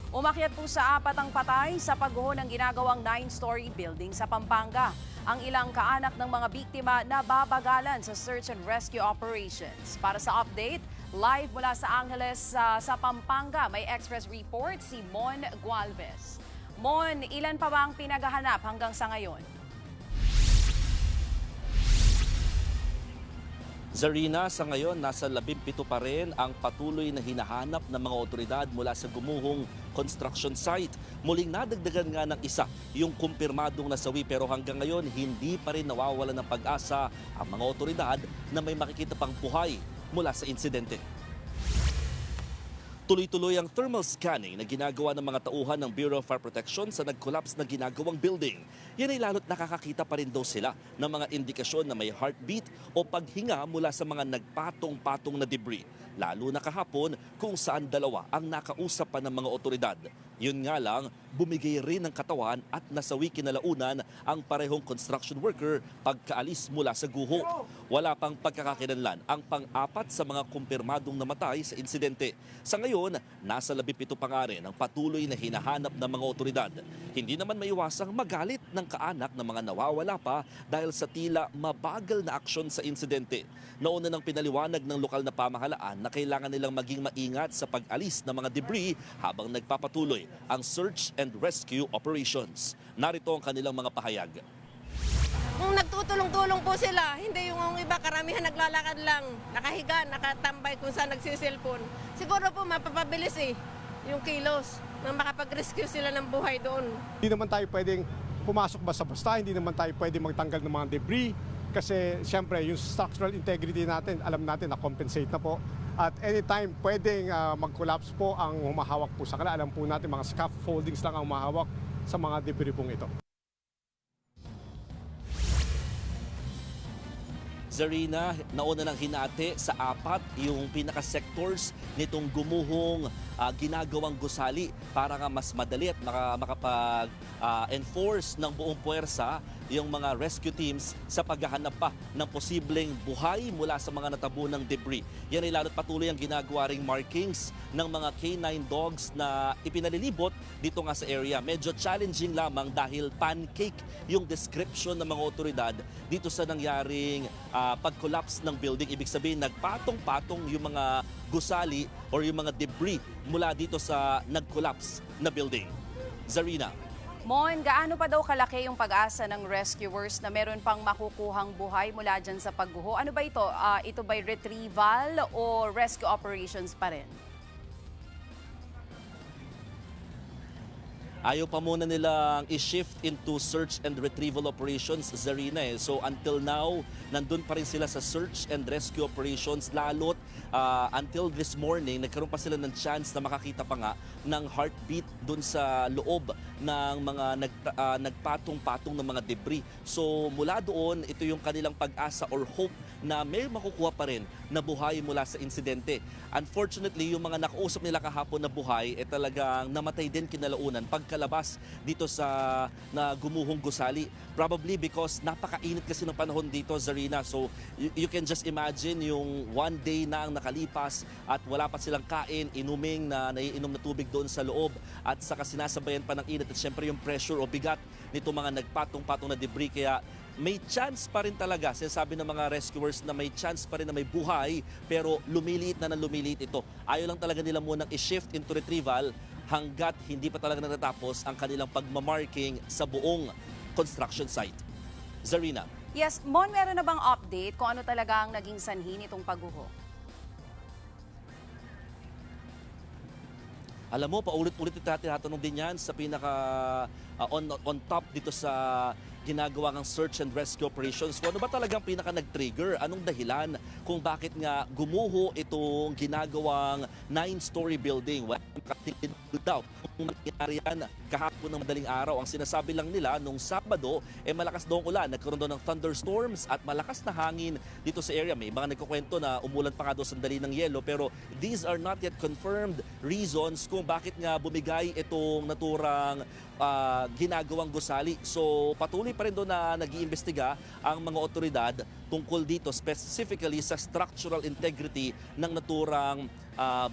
Umakyat po sa 4 ang patay sa pagguho ng ginagawang 9-story building sa Pampanga. Ang ilang kaanak ng mga biktima na babagalan sa search and rescue operations. Para sa update, live mula sa Angeles sa Pampanga, may Express report si Mon Gualvez. Mon, ilan pa ba ang pinaghahanap hanggang sa ngayon? Zarina, sa ngayon, nasa 17 pa rin ang patuloy na hinahanap ng mga otoridad mula sa gumuhong construction site. Muling nadagdagan nga ng isa yung kumpirmadong nasawi pero hanggang ngayon hindi pa rin nawawala ng pag-asa ang mga otoridad na may makikita pang buhay mula sa insidente. Tuloy-tuloy ang thermal scanning na ginagawa ng mga tauhan ng Bureau of Fire Protection sa nag-collapse na ginagawang building. Yan ay lalo't nakakakita pa rin daw sila ng mga indikasyon na may heartbeat o paghinga mula sa mga nagpatong-patong na debris. Lalo na kahapon kung saan dalawa ang nakausap pa ng mga otoridad. Yun nga lang, bumigay rin ng katawan at nasawi kinalaunan ang parehong construction worker pagkaalis mula sa guho. Wala pang pagkakakilanlan ang pang-apat sa mga kumpirmadong namatay sa insidente. Sa ngayon, nasa 17 pa nga rin ang patuloy na hinahanap ng mga otoridad. Hindi naman maiwasang magalit ng kaanak ng mga nawawala pa dahil sa tila mabagal na aksyon sa insidente. Nauna nang pinaliwanag ng lokal na pamahalaan na kailangan nilang maging maingat sa pag-alis ng mga debris habang nagpapatuloy ang search and rescue operations. Narito ang kanilang mga pahayag. Kung nagtutulong-tulong po sila, hindi yung iba karamihan naglalakad lang, nakahiga, nakatambay kung saan nagsiselfon. Siguro po mapapabilis yung kilos na makapag-rescue sila ng buhay doon. Hindi naman tayo pwedeng pumasok basta-basta, hindi naman tayo pwedeng magtanggal ng mga debris kasi siyempre yung structural integrity natin, alam natin na compensate na po. At anytime pwedeng mag-collapse po ang humahawak po sa kanila. Alam po natin mga scaffoldings lang ang humahawak sa mga debris pong ito. Zarina, nauna nang hinati sa 4 yung pinaka-sectors nitong gumuhong ginagawang gusali para nga mas madali at makapag-enforce ng buong puwersa yung mga rescue teams sa paghahanap pa ng posibleng buhay mula sa mga natabunang debris. Yan ay lalo't patuloy ang ginagawa ring markings ng mga K9 dogs na ipinalilibot dito nga sa area. Medyo challenging lamang dahil pancake yung description ng mga otoridad dito sa nangyaring pag-collapse ng building. Ibig sabihin, nagpatong-patong yung mga gusali or yung mga debris mula dito sa nag-collapse na building. Zarina. Mon, gaano pa daw kalaki yung pag-asa ng rescuers na meron pang makukuhang buhay mula dyan sa pagguho? Ano ba ito? Ito ba'y retrieval o rescue operations pa rin? Ayaw pa muna nilang i-shift into search and retrieval operations, Zarina. So until now, nandun pa rin sila sa search and rescue operations. Lalot until this morning, nagkaroon pa sila ng chance na makakita pa nga ng heartbeat dun sa loob ng mga nagpatong-patong ng mga debris. So mula doon, ito yung kanilang pag-asa or hope na may makukuha pa rin na buhay mula sa insidente. Unfortunately, yung mga nakausap nila kahapon na buhay, talagang namatay din kinalaunan pagkalabas dito sa gumuhong gusali. Probably because napakainit kasi ng panahon dito, Zarina. So you can just imagine yung one day na ang nakalipas at wala pa silang kain, inuming na naiinom na tubig doon sa loob at saka sinasabayan pa ng init at syempre yung pressure o bigat nito mga nagpatong-patong na debris. Kaya may chance pa rin talaga, sinasabi ng mga rescuers na may chance pa rin na may buhay pero lumiliit na lumiliit ito. Ayaw lang talaga nila munang i-shift into retrieval hanggat hindi pa talaga natatapos ang kanilang pagmamarking sa buong construction site. Zarina. Yes, Mon, meron na bang update kung ano talaga ang naging sanhi nitong pagguho? Alam mo, paulit-ulit tinatanong din yan sa pinaka on top dito sa ginagawa ng search and rescue operations. Kung ano ba talagang pinaka nag-trigger? Anong dahilan kung bakit nga gumuho itong ginagawang 9-story building? Well, daw kung nangyari yan kahapon ng madaling araw. Ang sinasabi lang nila nung Sabado, malakas daw ang ulan. Nagkaroon daw ng thunderstorms at malakas na hangin dito sa area. May mga nagkukwento na umulan pa nga daw sandali ng yelo. Pero these are not yet confirmed reasons kung bakit nga bumigay itong naturang ginagawang gusali. So patuloy pa rin doon na nag-iimbestiga ang mga otoridad tungkol dito, specifically sa structural integrity ng naturang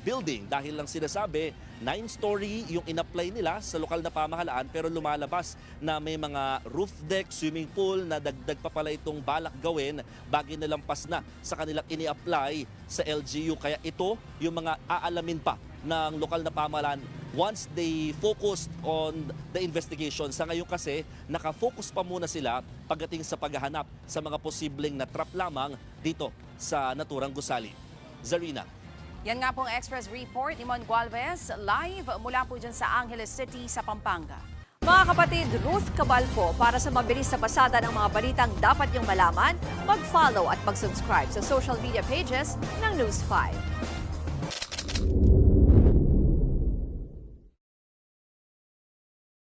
building. Dahil lang sinasabi, 9-story yung in-apply nila sa lokal na pamahalaan, pero lumalabas na may mga roof deck, swimming pool na dagdag pa pala itong balak gawin bagay na lampas na sa kanilang ini-apply sa LGU. Kaya ito yung mga aalamin pa ng lokal na pamahalaan once they focused on the investigation. Sa ngayon kasi, nakafocus pa muna sila pagdating sa paghahanap sa mga posibleng na trap lamang dito sa naturang gusali. Zarina. Yan nga pong Express Report ni Mon Gualvez, live mula po dyan sa Angeles City sa Pampanga. Mga kapatid, Ruth Cabal po para sa mabilis na pasada ng mga balitang dapat niyong malaman, mag-follow at mag-subscribe sa social media pages ng News 5.